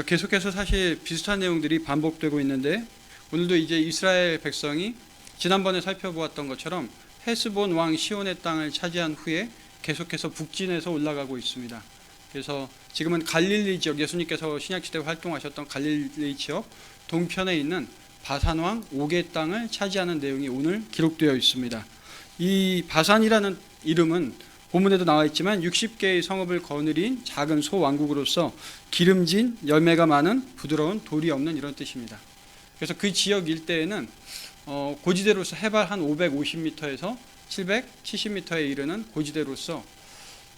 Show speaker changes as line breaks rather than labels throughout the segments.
계속해서 사실 비슷한 내용들이 반복되고 있는데, 오늘도 이제 이스라엘 백성이 지난번에 살펴보았던 것처럼 헤스본 왕 시온의 땅을 차지한 후에 계속해서 북진해서 올라가고 있습니다. 그래서 지금은 갈릴리 지역, 예수님께서 신약시대 활동하셨던 갈릴리 지역 동편에 있는 바산 왕 옥의 땅을 차지하는 내용이 오늘 기록되어 있습니다. 이 바산이라는 이름은 본문에도 나와 있지만 60개의 성읍을 거느린 작은 소왕국으로서 기름진 열매가 많은 부드러운 돌이 없는 이런 뜻입니다. 그래서 그 지역 일대에는 고지대로서 해발 한 550m에서 770m에 이르는 고지대로서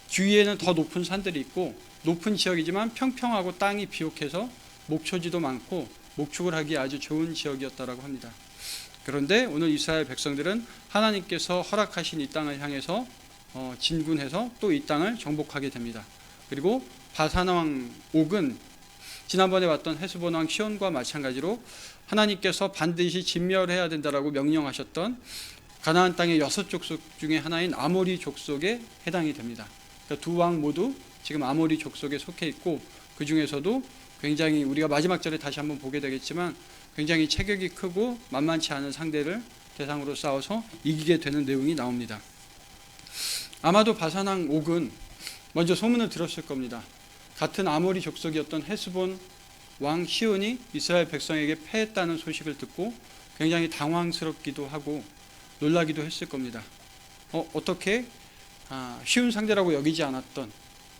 주위에는 더 높은 산들이 있고 높은 지역이지만 평평하고 땅이 비옥해서 목초지도 많고 목축을 하기 아주 좋은 지역이었다고 합니다. 그런데 오늘 이스라엘 백성들은 하나님께서 허락하신 이 땅을 향해서 진군해서 또 이 땅을 정복하게 됩니다. 그리고 바산 왕 옥은 지난번에 봤던 헤스본 왕 시온과 마찬가지로 하나님께서 반드시 진멸해야 된다라고 명령하셨던 가나안 땅의 6족속 중에 하나인 아모리 족속에 해당이 됩니다. 그러니까 두 왕 모두 지금 아모리 족속에 속해 있고, 그 중에서도 굉장히 우리가 마지막 절에 다시 한번 보게 되겠지만 굉장히 체격이 크고 만만치 않은 상대를 대상으로 싸워서 이기게 되는 내용이 나옵니다. 아마도 바산 왕 옥은 먼저 소문을 들었을 겁니다. 같은 아모리 족속이었던 헤스본 왕 시온이 이스라엘 백성에게 패했다는 소식을 듣고 굉장히 당황스럽기도 하고 놀라기도 했을 겁니다. 어떻게 쉬운 상대라고 여기지 않았던,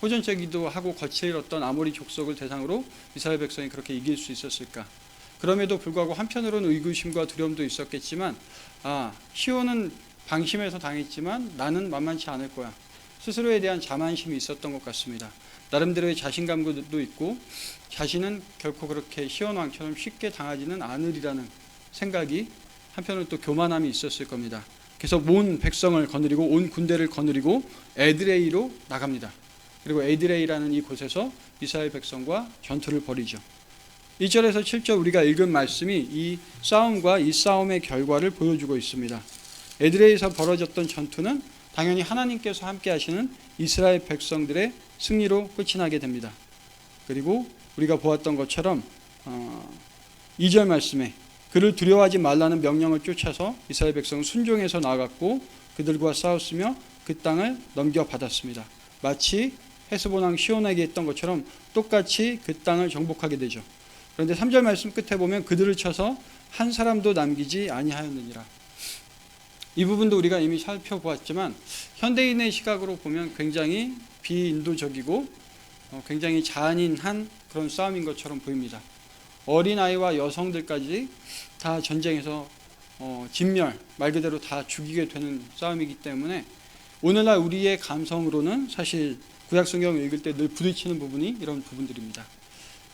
호전적이기도 하고 거칠었던 아모리 족속을 대상으로 이스라엘 백성이 그렇게 이길 수 있었을까? 그럼에도 불구하고 한편으로는 의구심과 두려움도 있었겠지만, 시온은 방심해서 당했지만 나는 만만치 않을 거야. 스스로에 대한 자만심이 있었던 것 같습니다. 나름대로의 자신감도 있고 자신은 결코 그렇게 시온 왕처럼 쉽게 당하지는 않으리라는 생각이, 한편으로 또 교만함이 있었을 겁니다. 그래서 온 백성을 거느리고 온 군대를 거느리고 에드레이로 나갑니다. 그리고 에드레이라는 이 곳에서 이스라엘 백성과 전투를 벌이죠. 1절에서 7절 우리가 읽은 말씀이 이 싸움과 이 싸움의 결과를 보여주고 있습니다. 에드레이에서 벌어졌던 전투는 당연히 하나님께서 함께 하시는 이스라엘 백성들의 승리로 끝이 나게 됩니다. 그리고 우리가 보았던 것처럼 2절 말씀에 그를 두려워하지 말라는 명령을 쫓아서 이스라엘 백성은 순종해서 나아갔고 그들과 싸웠으며 그 땅을 넘겨받았습니다. 마치 헤스본 왕 시온에게 했던 것처럼 똑같이 그 땅을 정복하게 되죠. 그런데 3절 말씀 끝에 보면 그들을 쳐서 한 사람도 남기지 아니하였느니라. 이 부분도 우리가 이미 살펴보았지만 현대인의 시각으로 보면 굉장히 비인도적이고 굉장히 잔인한 그런 싸움인 것처럼 보입니다. 어린아이와 여성들까지 다 전쟁에서 진멸, 말 그대로 다 죽이게 되는 싸움이기 때문에 오늘날 우리의 감성으로는 사실 구약성경을 읽을 때 늘 부딪히는 부분이 이런 부분들입니다.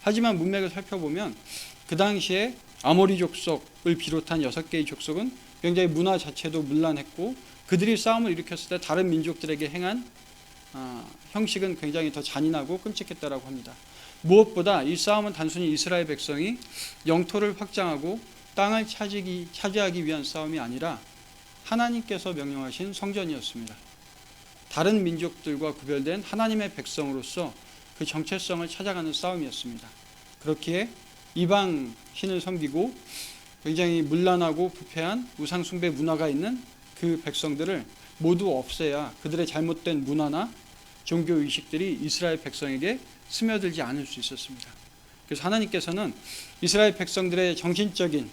하지만 문맥을 살펴보면 그 당시에 아모리 족속을 비롯한 6개의 족속은 굉장히 문화 자체도 문란했고 그들이 싸움을 일으켰을 때 다른 민족들에게 행한 형식은 굉장히 더 잔인하고 끔찍했다고 합니다. 무엇보다 이 싸움은 단순히 이스라엘 백성이 영토를 확장하고 땅을 차지하기 위한 싸움이 아니라 하나님께서 명령하신 성전이었습니다. 다른 민족들과 구별된 하나님의 백성으로서 그 정체성을 찾아가는 싸움이었습니다. 그렇기에 이방 신을 섬기고 굉장히 문란하고 부패한 우상숭배 문화가 있는 그 백성들을 모두 없애야 그들의 잘못된 문화나 종교의식들이 이스라엘 백성에게 스며들지 않을 수 있었습니다. 그래서 하나님께서는 이스라엘 백성들의 정신적인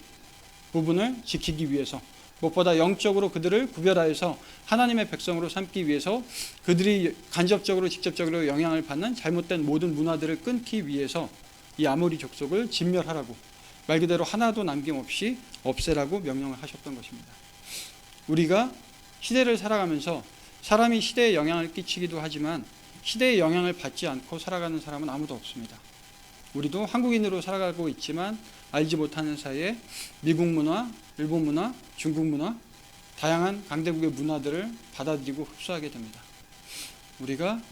부분을 지키기 위해서 무엇보다 영적으로 그들을 구별하여서 하나님의 백성으로 삼기 위해서 그들이 간접적으로 직접적으로 영향을 받는 잘못된 모든 문화들을 끊기 위해서 이 아모리 족속을 진멸하라고 말 그대로 하나도 남김없이 없애라고 명령을 하셨던 것입니다. 우리가 시대를 살아가면서 사람이 시대에 영향을 끼치기도 하지만 시대의 영향을 받지 않고 살아가는 사람은 아무도 없습니다. 우리도 한국인으로 살아가고 있지만 알지 못하는 사이에 미국 문화, 일본 문화, 중국 문화, 다양한 강대국의 문화들을 받아들이고 흡수하게 됩니다. 우리가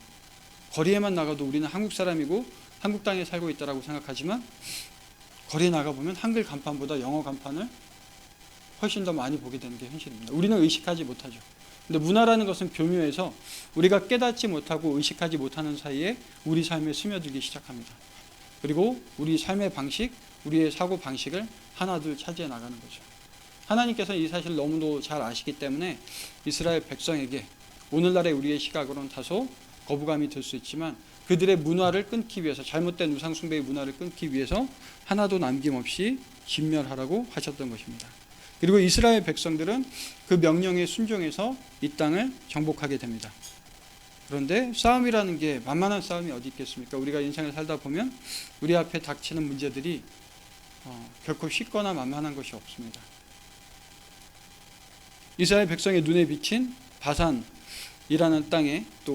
거리에만 나가도 우리는 한국 사람이고 한국 땅에 살고 있다고 생각하지만 거리에 나가보면 한글 간판보다 영어 간판을 훨씬 더 많이 보게 되는 게 현실입니다. 우리는 의식하지 못하죠. 근데 문화라는 것은 교묘해서 우리가 깨닫지 못하고 의식하지 못하는 사이에 우리 삶에 스며들기 시작합니다. 그리고 우리 삶의 방식, 우리의 사고 방식을 하나둘 차지해 나가는 거죠. 하나님께서 이 사실을 너무도 잘 아시기 때문에 이스라엘 백성에게 오늘날의 우리의 시각으로는 다소 거부감이 들 수 있지만 그들의 문화를 끊기 위해서, 잘못된 우상숭배의 문화를 끊기 위해서 하나도 남김없이 진멸하라고 하셨던 것입니다. 그리고 이스라엘 백성들은 그 명령에 순종해서 이 땅을 정복하게 됩니다. 그런데 싸움이라는 게 만만한 싸움이 어디 있겠습니까? 우리가 인생을 살다 보면 우리 앞에 닥치는 문제들이 결코 쉽거나 만만한 것이 없습니다. 이스라엘 백성의 눈에 비친 바산이라는 땅에 또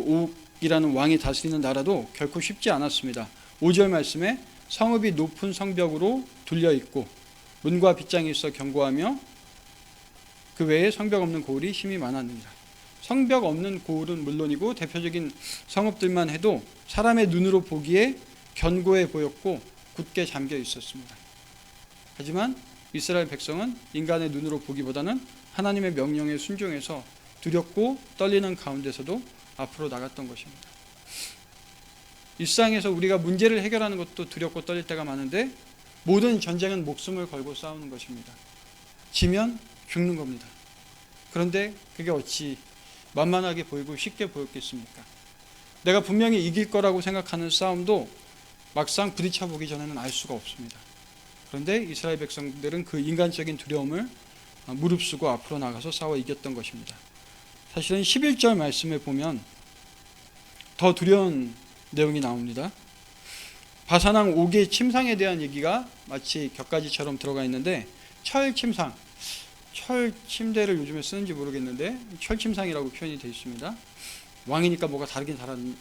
옥이라는 왕이 다스리는 나라도 결코 쉽지 않았습니다. 5절 말씀에 성읍이 높은 성벽으로 둘려 있고 문과 빗장이 있어 견고하며 그 외에 성벽 없는 고을이 힘이 많았느니라. 성벽 없는 고을은 물론이고 대표적인 성읍들만 해도 사람의 눈으로 보기에 견고해 보였고 굳게 잠겨 있었습니다. 하지만 이스라엘 백성은 인간의 눈으로 보기보다는 하나님의 명령에 순종해서 두렵고 떨리는 가운데서도 앞으로 나갔던 것입니다. 일상에서 우리가 문제를 해결하는 것도 두렵고 떨릴 때가 많은데 모든 전쟁은 목숨을 걸고 싸우는 것입니다. 지면 죽는 겁니다. 그런데 그게 어찌 만만하게 보이고 쉽게 보였겠습니까? 내가 분명히 이길 거라고 생각하는 싸움도 막상 부딪혀 보기 전에는 알 수가 없습니다. 그런데 이스라엘 백성들은 그 인간적인 두려움을 무릅쓰고 앞으로 나가서 싸워 이겼던 것입니다. 사실은 11절 말씀에 보면 더 두려운 내용이 나옵니다. 바산왕 옥의 침상에 대한 얘기가 마치 격가지처럼 들어가 있는데 철 침상, 철 침대를 요즘에 쓰는지 모르겠는데 철 침상이라고 표현이 되어 있습니다. 왕이니까 뭐가 다르긴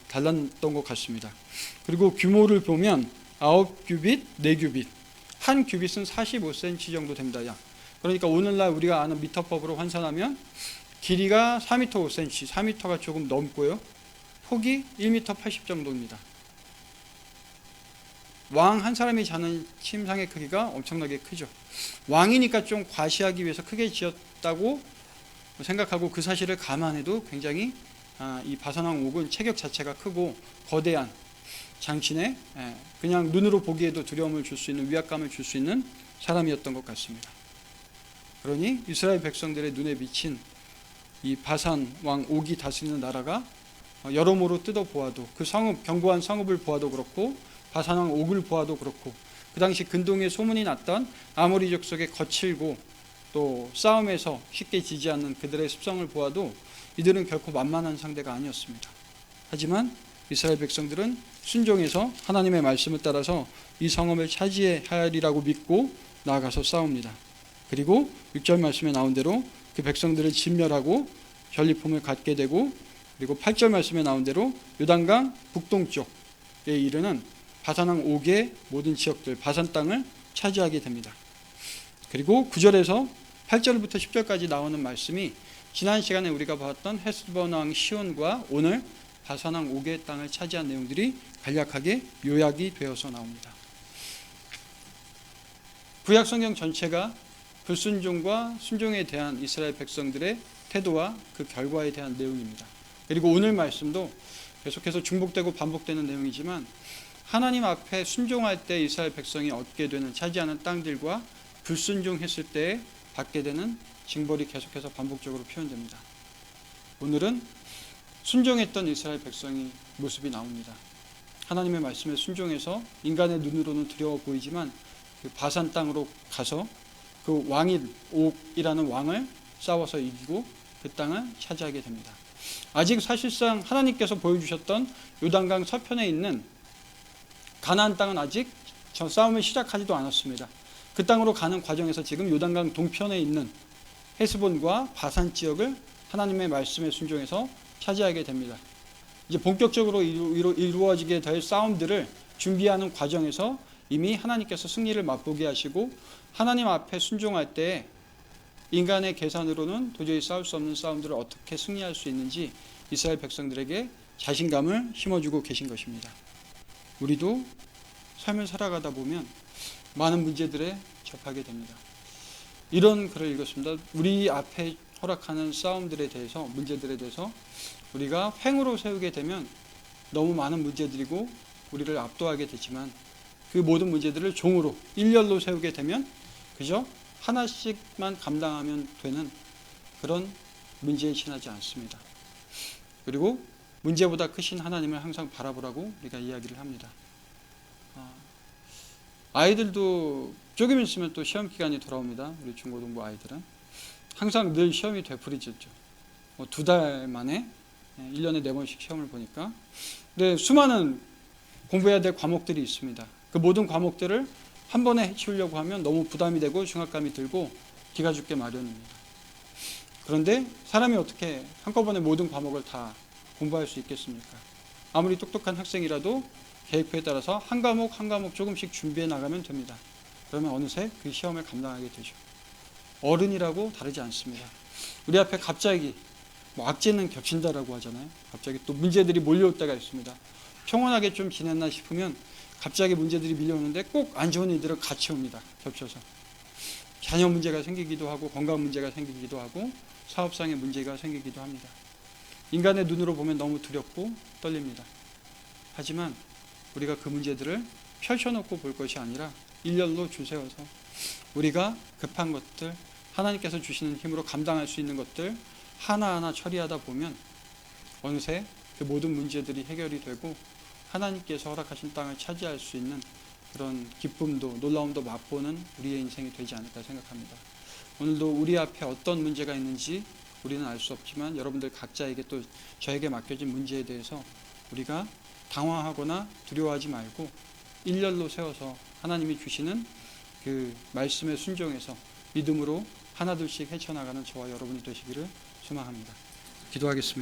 달랐던 것 같습니다. 그리고 규모를 보면 9규빗, 4규빗, 한 규빗은 45cm 정도 됩니다. 그러니까 오늘날 우리가 아는 미터법으로 환산하면 길이가 4m 5cm, 4m가 조금 넘고요. 폭이 1m 80 정도입니다. 왕 한 사람이 자는 침상의 크기가 엄청나게 크죠. 왕이니까 좀 과시하기 위해서 크게 지었다고 생각하고 그 사실을 감안해도 굉장히 이 바산왕 옥은 체격 자체가 크고 거대한 장신에 그냥 눈으로 보기에도 두려움을 줄 수 있는, 위압감을 줄 수 있는 사람이었던 것 같습니다. 그러니 이스라엘 백성들의 눈에 비친 이 바산왕 옥이 다스리는 나라가 여러모로 뜯어보아도 그 성읍, 견고한 성읍을 보아도 그렇고 바산왕 옥을 보아도 그렇고 그 당시 근동에 소문이 났던 아모리 족속의 거칠고 또 싸움에서 쉽게 지지 않는 그들의 습성을 보아도 이들은 결코 만만한 상대가 아니었습니다. 하지만 이스라엘 백성들은 순종해서 하나님의 말씀을 따라서 이 성읍을 차지해야 하리라고 믿고 나아가서 싸웁니다. 그리고 6절 말씀에 나온 대로 그 백성들을 진멸하고 전리품을 갖게 되고 그리고 8절 말씀에 나온 대로 요단강 북동쪽에 이르는 바산왕 옥의 모든 지역들, 바산 땅을 차지하게 됩니다. 그리고 9절에서 8절부터 10절까지 나오는 말씀이 지난 시간에 우리가 봤던 헤스본 왕 시온과 오늘 바산왕 옥의 땅을 차지한 내용들이 간략하게 요약이 되어서 나옵니다. 구약 성경 전체가 불순종과 순종에 대한 이스라엘 백성들의 태도와 그 결과에 대한 내용입니다. 그리고 오늘 말씀도 계속해서 중복되고 반복되는 내용이지만 하나님 앞에 순종할 때 이스라엘 백성이 얻게 되는 차지하는 땅들과 불순종했을 때 받게 되는 징벌이 계속해서 반복적으로 표현됩니다. 오늘은 순종했던 이스라엘 백성의 모습이 나옵니다. 하나님의 말씀에 순종해서 인간의 눈으로는 두려워 보이지만 그 바산 땅으로 가서 그 왕인 옥이라는 왕을 싸워서 이기고 그 땅을 차지하게 됩니다. 아직 사실상 하나님께서 보여주셨던 요단강 서편에 있는 가나안 땅은 아직 저 싸움을 시작하지도 않았습니다. 그 땅으로 가는 과정에서 지금 요단강 동편에 있는 헤스본과 바산 지역을 하나님의 말씀에 순종해서 차지하게 됩니다. 이제 본격적으로 이루어지게 될 싸움들을 준비하는 과정에서 이미 하나님께서 승리를 맛보게 하시고 하나님 앞에 순종할 때 인간의 계산으로는 도저히 싸울 수 없는 싸움들을 어떻게 승리할 수 있는지 이스라엘 백성들에게 자신감을 심어주고 계신 것입니다. 우리도 삶을 살아가다 보면 많은 문제들에 접하게 됩니다. 이런 글을 읽었습니다. 우리 앞에 허락하는 싸움들에 대해서, 문제들에 대해서 우리가 횡으로 세우게 되면 너무 많은 문제들이고 우리를 압도하게 되지만 그 모든 문제들을 종으로 일렬로 세우게 되면 그저 하나씩만 감당하면 되는 그런 문제에 지나지 않습니다. 그리고 문제보다 크신 하나님을 항상 바라보라고 우리가 이야기를 합니다. 아이들도 조금 있으면 또 시험 기간이 돌아옵니다. 우리 중고등부 아이들은 항상 늘 시험이 되풀이졌죠. 2달 만에 1년에 4번씩 시험을 보니까. 근데 수많은 공부해야 될 과목들이 있습니다. 그 모든 과목들을 한 번에 해치우려고 하면 너무 부담이 되고 중압감이 들고 기가 죽게 마련입니다. 그런데 사람이 어떻게 한꺼번에 모든 과목을 다 공부할 수 있겠습니까? 아무리 똑똑한 학생이라도 계획표에 따라서 한 과목 한 과목 조금씩 준비해 나가면 됩니다. 그러면 어느새 그 시험을 감당하게 되죠. 어른이라고 다르지 않습니다. 우리 앞에 갑자기 악재는 겹친다라고 하잖아요. 갑자기 또 문제들이 몰려올 때가 있습니다. 평온하게 좀 지냈나 싶으면 갑자기 문제들이 밀려오는데 꼭 안 좋은 일들을 같이 옵니다. 겹쳐서. 자녀 문제가 생기기도 하고 건강 문제가 생기기도 하고 사업상의 문제가 생기기도 합니다. 인간의 눈으로 보면 너무 두렵고 떨립니다. 하지만 우리가 그 문제들을 펼쳐놓고 볼 것이 아니라 일렬로 줄 세워서 우리가 급한 것들, 하나님께서 주시는 힘으로 감당할 수 있는 것들 하나하나 처리하다 보면 어느새 그 모든 문제들이 해결이 되고 하나님께서 허락하신 땅을 차지할 수 있는 그런 기쁨도 놀라움도 맛보는 우리의 인생이 되지 않을까 생각합니다. 오늘도 우리 앞에 어떤 문제가 있는지 우리는 알 수 없지만 여러분들 각자에게 또 저에게 맡겨진 문제에 대해서 우리가 당황하거나 두려워하지 말고 일렬로 세워서 하나님이 주시는 그 말씀에 순종해서 믿음으로 하나둘씩 헤쳐나가는 저와 여러분이 되시기를 소망합니다. 기도하겠습니다.